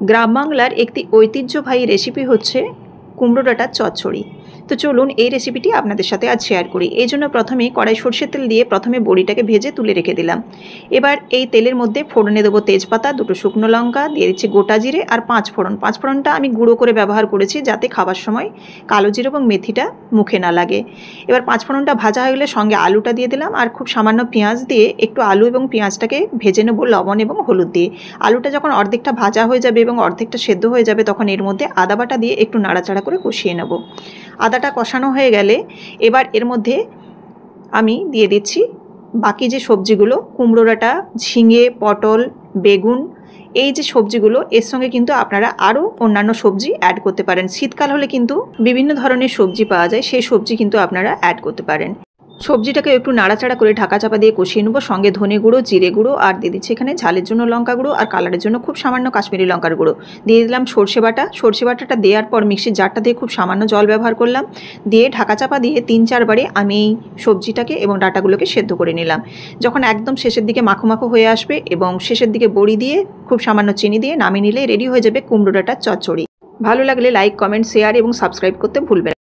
গ্রাম বাংলার একটি ঐতিহ্যবাহী রেসিপি হচ্ছে কুমড়ো ডাঁটার চচ্চড়ি। তো চলুন এই রেসিপিটি আপনাদের সাথে আজ শেয়ার করি। এই জন্য প্রথমে কড়াই সরষের তেল দিয়ে প্রথমে বড়িটাকে ভেজে তুলে রেখে দিলাম। এবার এই তেলের মধ্যে ফোড়নে দেবো তেজপাতা, দুটো শুকনো লঙ্কা, দিয়ে দিচ্ছি গোটা জিরে আর পাঁচ ফোড়নটা আমি গুঁড়ো করে ব্যবহার করেছি যাতে খাবার সময় কালো জিরে এবং মেথিটা মুখে না লাগে। এবার পাঁচ ফোড়নটা ভাজা হয়ে গেলে সঙ্গে আলুটা দিয়ে দিলাম আর খুব সামান্য পেঁয়াজ দিয়ে একটু আলু এবং পেঁয়াজটাকে ভেজে নেবো লবণ এবং হলুদ দিয়ে। আলুটা যখন অর্ধেকটা ভাজা হয়ে যাবে এবং অর্ধেকটা সেদ্ধ হয়ে যাবে তখন এর মধ্যে আদা বাটা দিয়ে একটু নাড়াচাড়া করে কষিয়ে নেব। আদাটা কষানো হয়ে গেলে এবার এর মধ্যে আমি দিয়ে দিচ্ছি বাকি যে সবজিগুলো, কুমড়ো ডাঁটা, ঝিঙে, পটল, বেগুন, এই যে সবজিগুলো এর সঙ্গে কিন্তু আপনারা আরও অন্যান্য সবজি অ্যাড করতে পারেন। শীতকাল হলে কিন্তু বিভিন্ন ধরনের সবজি পাওয়া যায়, সেই সবজি কিন্তু আপনারা অ্যাড করতে পারেন। সবজিটাকে একটু নাড়াচাড়া করে ঢাকা চাপা দিয়ে কষিয়ে নেবো। সঙ্গে ধনে গুঁড়ো, জিরে গুঁড়ো আর দিয়ে দিচ্ছি এখানে ঝালের জন্য লঙ্কা গুঁড়ো আর কালারের জন্য খুব সামান্য কাশ্মীরি লঙ্কার গুঁড়ো। দিয়ে দিলাম সর্ষে বাটাটা দেওয়ার পর মিক্সির জারটা দিয়ে খুব সামান্য জল ব্যবহার করলাম, দিয়ে ঢাকা চাপা দিয়ে 3-4 বারে আমি এই সবজিটাকে এবং ডাঁটাগুলোকে সেদ্ধ করে নিলাম। যখন একদম শেষের দিকে মাখো মাখো হয়ে আসবে এবং শেষের দিকে বড়ি দিয়ে খুব সামান্য চিনি দিয়ে নামিয়ে নিলে রেডি হয়ে যাবে কুমড়ো ডাঁটার চচ্চড়ি। ভালো লাগলে লাইক, কমেন্ট, শেয়ার এবং সাবস্ক্রাইব করতে ভুলবেন না।